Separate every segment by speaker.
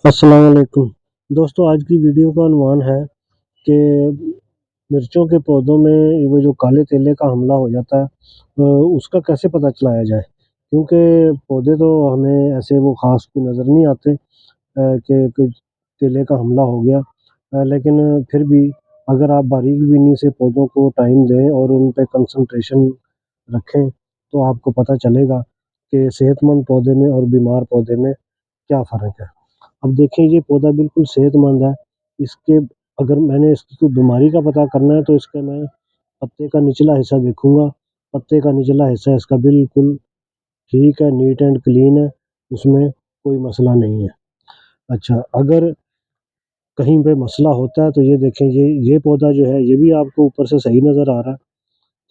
Speaker 1: अस्सलाम वालेकुम दोस्तों, आज की वीडियो का unवान है कि मिर्चों के पौधों में वो जो काले तेले का हमला हो जाता है, उसका कैसे पता चलाया जाए। क्योंकि पौधे तो हमें ऐसे वो ख़ास कोई नज़र नहीं आते कि कोई तेले का हमला हो गया, लेकिन फिर भी अगर आप बारीक बीनी से पौधों को टाइम दें और उन पे कंसंट्रेशन रखें, तो आपको पता चलेगा कि सेहतमंद पौधे में और बीमार पौधे में क्या फ़र्क है। अब देखें, ये पौधा बिल्कुल सेहतमंद है। इसके अगर मैंने इसकी कोई बीमारी का पता करना है तो इसका मैं पत्ते का निचला हिस्सा देखूँगा। पत्ते का निचला हिस्सा इसका बिल्कुल ठीक है, नीट एंड क्लीन है, उसमें कोई मसला नहीं है। अच्छा, अगर कहीं पे मसला होता है तो ये देखें, ये पौधा जो है ये भी आपको ऊपर से सही नज़र आ रहा है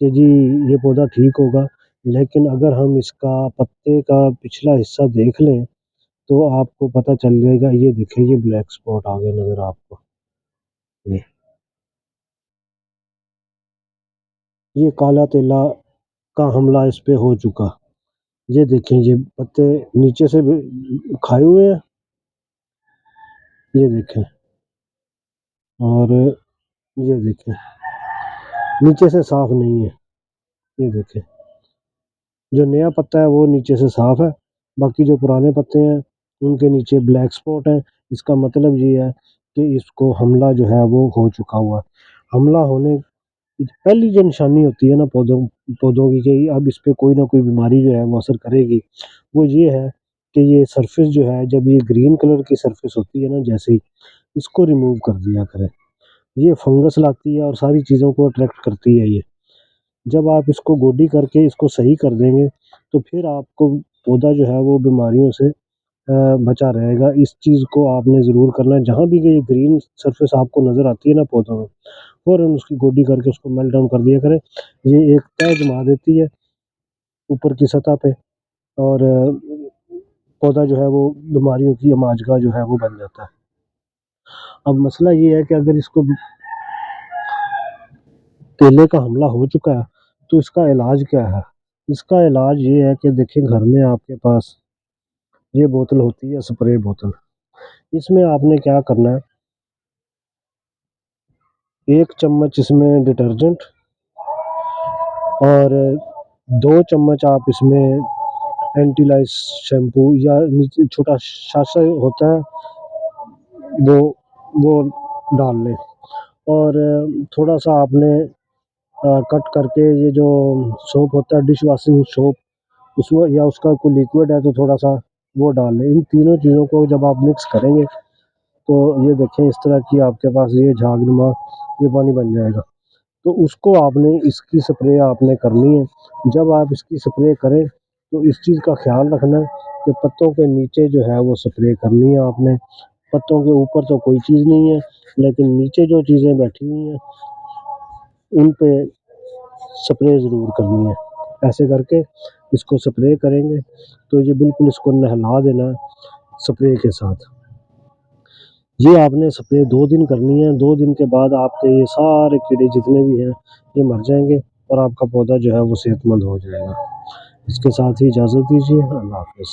Speaker 1: कि जी ये पौधा ठीक होगा। लेकिन अगर हम इसका पत्ते का पिछला हिस्सा देख लें तो आपको पता चल जाएगा। ये देखिए, ये ब्लैक स्पॉट आ गया नज़र आपको। ये काला तेला का हमला इस पे हो चुका। ये देखें, ये पत्ते नीचे से भी खाए हुए हैं, ये देखें। और ये देखें, नीचे से साफ नहीं है, ये देखें। जो नया पत्ता है वो नीचे से साफ है, बाकी जो पुराने पत्ते हैं उनके नीचे ब्लैक स्पॉट है। इसका मतलब ये है कि इसको हमला जो है वो हो चुका हुआ है। हमला होने की पहली जो निशानी होती है ना पौधों पौधों की कि अब इस पे कोई ना कोई बीमारी जो है वो असर करेगी, वो ये है कि ये सरफेस जो है, जब ये ग्रीन कलर की सरफेस होती है ना, जैसे ही इसको रिमूव कर दिया करें। ये फंगस लाती है और सारी चीज़ों को अट्रैक्ट करती है ये। जब आप इसको गोडी करके इसको सही कर देंगे तो फिर आपको पौधा जो है वो बीमारियों से बचा रहेगा। इस चीज़ को आपने ज़रूर करना है। जहाँ भी ये ग्रीन सरफेस आपको नज़र आती है ना पौधों में, फ़ौरन उसकी गोडी करके उसको मेल्ट डाउन कर दिया करें। ये एक तह जमा देती है ऊपर की सतह पे, और पौधा जो है वो बीमारियों की अमाजगा जो है वो बन जाता है। अब मसला ये है कि अगर इसको तेले का हमला हो चुका है तो इसका इलाज क्या है? इसका इलाज ये है कि देखिए, घर में आपके पास ये बोतल होती है, स्प्रे बोतल। इसमें आपने क्या करना है, 1 चम्मच इसमें डिटर्जेंट और 2 चम्मच आप इसमें एंटीलाइज शैम्पू या नीचे छोटा साचा होता है वो वो डाल लें। और थोड़ा-सा आपने कट करके ये जो सोप होता है, डिश वॉशिंग सोप, उसमें या उसका कोई लिक्विड है तो थोड़ा-सा वो डाल लें। इन तीनों चीज़ों को जब आप मिक्स करेंगे तो ये देखें, इस तरह की आपके पास ये झागनुमा ये पानी बन जाएगा। तो उसको आपने इसकी स्प्रे आपने करनी है। जब आप इसकी स्प्रे करें तो इस चीज़ का ख़्याल रखना है कि पत्तों के नीचे जो है वो स्प्रे करनी है आपने। पत्तों के ऊपर तो कोई चीज़ नहीं है, लेकिन नीचे जो चीज़ें बैठी हुई हैं उन पे स्प्रे ज़रूर करनी है। ऐसे करके इसको स्प्रे करेंगे तो ये बिल्कुल इसको नहला देना है स्प्रे के साथ। ये आपने स्प्रे 2 दिन करनी है। 2 दिन के बाद आपके ये सारे कीड़े जितने भी हैं ये मर जाएँगे और आपका पौधा जो है वो सेहतमंद हो जाएगा। इसके साथ ही इजाज़त दीजिए। अल्लाह हाफ़िज़।